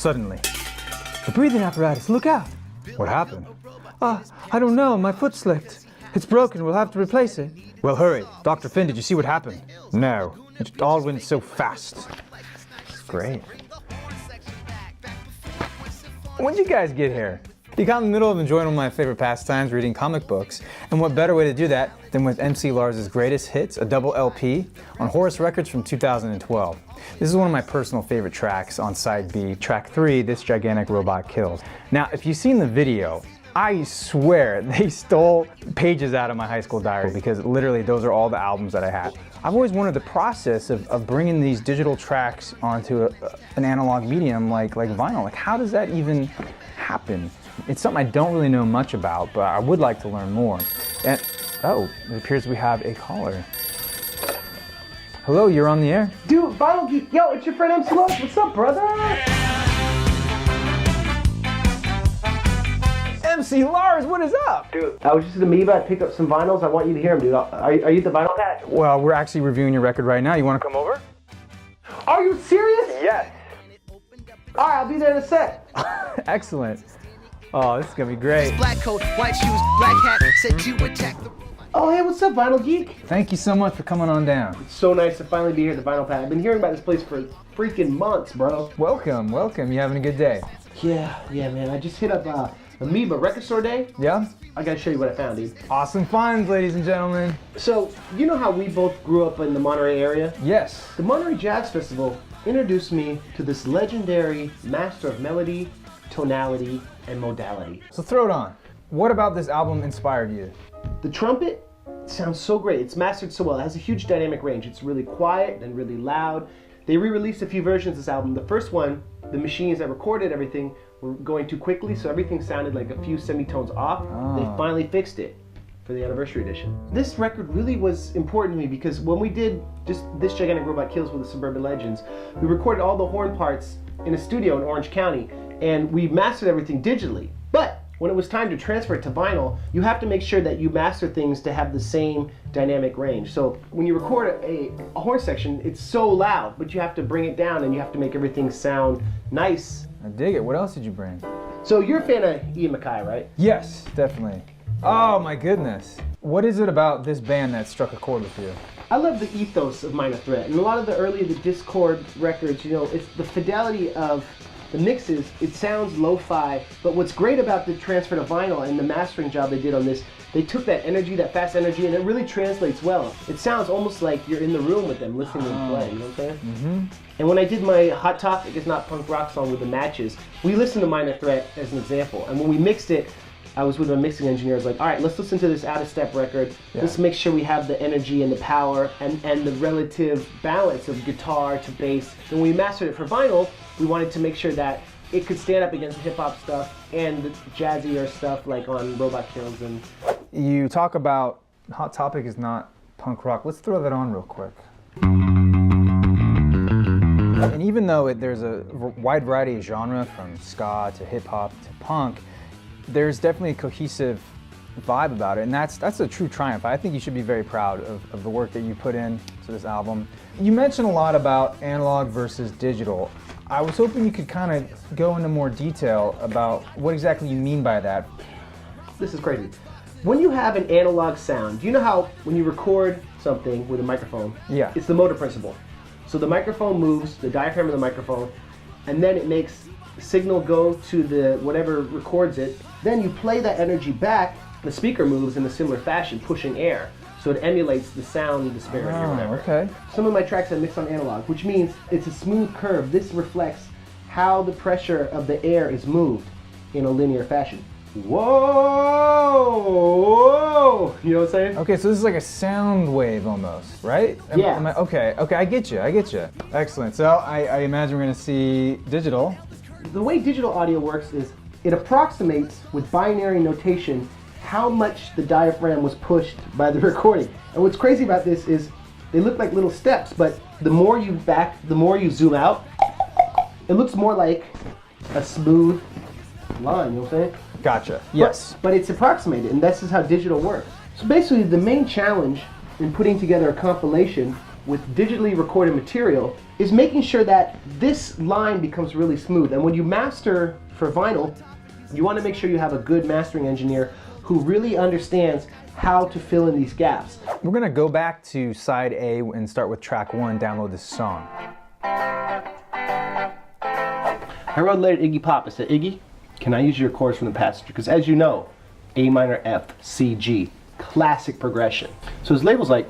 suddenly. The breathing apparatus, look out! What happened? I don't know, my foot slipped. It's broken, we'll have to replace it. Well, hurry. Dr. Finn, did you see what happened? No, it all went so fast. It's great. When'd you guys get here? You got in the middle of enjoying one of my favorite pastimes, reading comic books, and what better way to do that than with MC Lars' greatest hits, a double LP, on Horus Records from 2012. This is one of my personal favorite tracks on side B, track 3, This Gigantic Robot Kills. Now, if you've seen the video, I swear they stole pages out of my high school diary because literally those are all the albums that I had. I've always wondered the process of bringing these digital tracks onto an analog medium like vinyl. Like, how does that even happen? It's something I don't really know much about, but I would like to learn more. And, oh, it appears we have a caller. Hello, you're on the air? Dude, Vinyl Geek, yo, it's your friend MC Lars. What's up, brother? MC Lars, what is up? Dude, I was just at Amoeba. I picked up some vinyls. I want you to hear them, dude. Are you at the vinyl patch? Well, we're actually reviewing your record right now. You want to come over? Are you serious? Yes. All right, I'll be there in a sec. Excellent. Oh, this is gonna be great. Black coat, white shoes, black hat, said you attack the... Oh, hey, what's up, Vinyl Geek? Thank you so much for coming on down. It's so nice to finally be here at the vinyl patch. I've been hearing about this place for freaking months, bro. Welcome, welcome. You having a good day? Yeah, man. I just hit up Amoeba Record Store Day. Yeah? I gotta show you what I found, dude. Awesome finds, ladies and gentlemen. So, you know how we both grew up in the Monterey area? Yes. The Monterey Jazz Festival introduced me to this legendary master of melody, tonality, and modality. So throw it on. What about this album inspired you? The trumpet sounds so great. It's mastered so well. It has a huge dynamic range. It's really quiet and really loud. They re-released a few versions of this album. The first one, the machines that recorded everything were going too quickly, so everything sounded like a few semitones off. They finally fixed it for the anniversary edition. This record really was important to me because when we did just This Gigantic Robot Kills with the Suburban Legends, we recorded all the horn parts in a studio in Orange County, and we mastered everything digitally. But when it was time to transfer it to vinyl, you have to make sure that you master things to have the same dynamic range. So when you record a horn section, it's so loud, but you have to bring it down and you have to make everything sound nice. I dig it. What else did you bring? So you're a fan of Ian MacKaye, right? Yes, definitely. Oh my goodness. What is it about this band that struck a chord with you? I love the ethos of Minor Threat, and a lot of the Discord records, you know, it's the fidelity of the mixes. It sounds lo-fi, but what's great about the transfer to vinyl and the mastering job they did on this, they took that energy, that fast energy, and it really translates well. It sounds almost like you're in the room with them listening to them play, you know what I'm saying? Mm-hmm. And when I did my Hot Topic Is Not Punk Rock song with the matches, we listened to Minor Threat as an example, and when we mixed it, I was with my mixing engineer. I was like, all right, let's listen to this Out of Step record. Yeah. Let's make sure we have the energy and the power and the relative balance of guitar to bass. And when we mastered it for vinyl, we wanted to make sure that it could stand up against the hip-hop stuff and the jazzier stuff like on Robot Kills. And you talk about Hot Topic Is Not Punk Rock. Let's throw that on real quick. And even though there's a wide variety of genre, from ska to hip-hop to punk, there's definitely a cohesive vibe about it, and that's a true triumph. I think you should be very proud of the work that you put in to this album. You mentioned a lot about analog versus digital. I was hoping you could kind of go into more detail about what exactly you mean by that. This is crazy. When you have an analog sound, do you know how when you record something with a microphone, yeah, it's the motor principle. So the microphone moves, the diaphragm of the microphone, and then it makes signal go to the whatever records it. Then you play that energy back, the speaker moves in a similar fashion, pushing air. So it emulates the sound disparity or whatever. Okay. Some of my tracks I mix on analog, which means it's a smooth curve. This reflects how the pressure of the air is moved in a linear fashion. Whoa! You know what I'm saying? Okay, so this is like a sound wave almost, right? Yeah. Okay, I get you. Excellent. So I imagine we're gonna see digital. The way digital audio works is it approximates with binary notation how much the diaphragm was pushed by the recording. And what's crazy about this is they look like little steps, but the more you zoom out, it looks more like a smooth line, you know what I'm saying? Gotcha, yes. But it's approximated, and this is how digital works. So basically the main challenge in putting together a compilation with digitally recorded material is making sure that this line becomes really smooth. And when you master for vinyl, you want to make sure you have a good mastering engineer who really understands how to fill in these gaps. We're gonna go back to side A and start with track 1, download this song. I wrote a letter to Iggy Pop. I said, Iggy, can I use your chords from the Passenger? Because as you know, A minor, F, C, G, classic progression. So his label's like,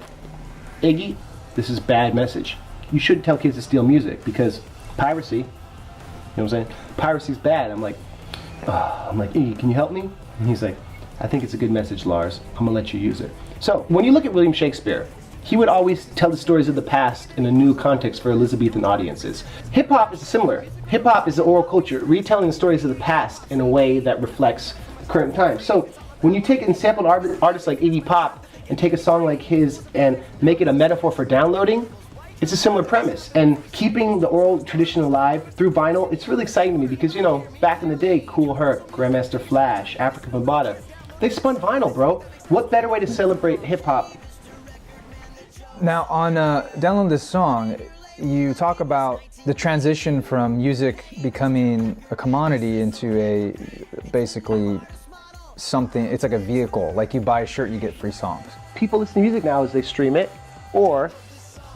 Iggy, this is bad message. You shouldn't tell kids to steal music because piracy, you know what I'm saying? Piracy's bad. I'm like, Iggy, can you help me? And he's like, I think it's a good message, Lars. I'm gonna let you use it. So when you look at William Shakespeare, he would always tell the stories of the past in a new context for Elizabethan audiences. Hip hop is similar. Hip hop is the oral culture, retelling the stories of the past in a way that reflects current times. So when you take and sample artists like Iggy Pop and take a song like his and make it a metaphor for downloading, it's a similar premise. And keeping the oral tradition alive through vinyl, it's really exciting to me because, you know, back in the day, Kool Herc, Grandmaster Flash, Afrika Bambaataa, they spun vinyl, bro. What better way to celebrate hip hop? Now on Download This Song, you talk about the transition from music becoming a commodity into a basically something, it's like a vehicle, like you buy a shirt, you get free songs. People listen to music now as they stream it, or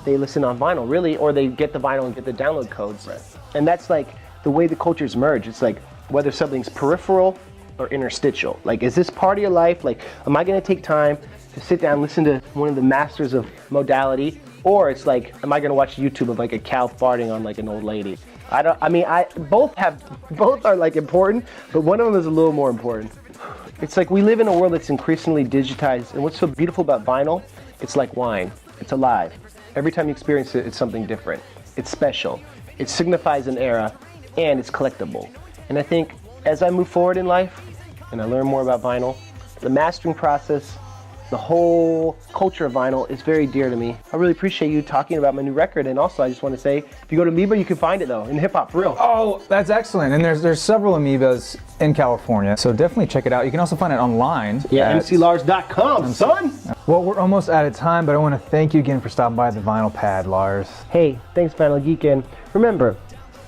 they listen on vinyl, really, or they get the vinyl and get the download codes. Right. And that's like the way the cultures merge. It's like whether something's peripheral or interstitial. Like, is this part of your life? Like, am I gonna take time to sit down and listen to one of the masters of modality? Or it's like, am I gonna watch YouTube of like a cow farting on like an old lady? Both are like important, but one of them is a little more important. It's like we live in a world that's increasingly digitized, and what's so beautiful about vinyl, it's like wine, it's alive. Every time you experience it, it's something different. It's special, it signifies an era, and it's collectible. And I think as I move forward in life, and I learn more about vinyl, the mastering process, the whole culture of vinyl is very dear to me. I really appreciate you talking about my new record, and also I just want to say, if you go to Amoeba, you can find it though, in hip hop, for real. Oh, that's excellent. And there's several Amoebas in California, so definitely check it out. You can also find it online. Yeah, mclars.com, son! Well, we're almost out of time, but I want to thank you again for stopping by the Vinyl Pad, Lars. Hey, thanks Vinyl Geek, and remember,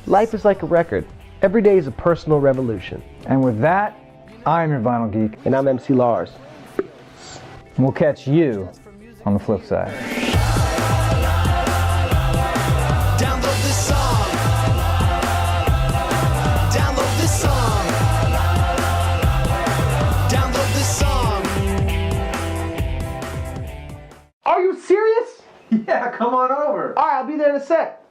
life is like a record. Every day is a personal revolution. And with that, I'm your Vinyl Geek. And I'm MC Lars. And we'll catch you on the flip side. Download this song. Download this song. Download this song. Are you serious? Yeah, come on over. Alright, I'll be there in a sec.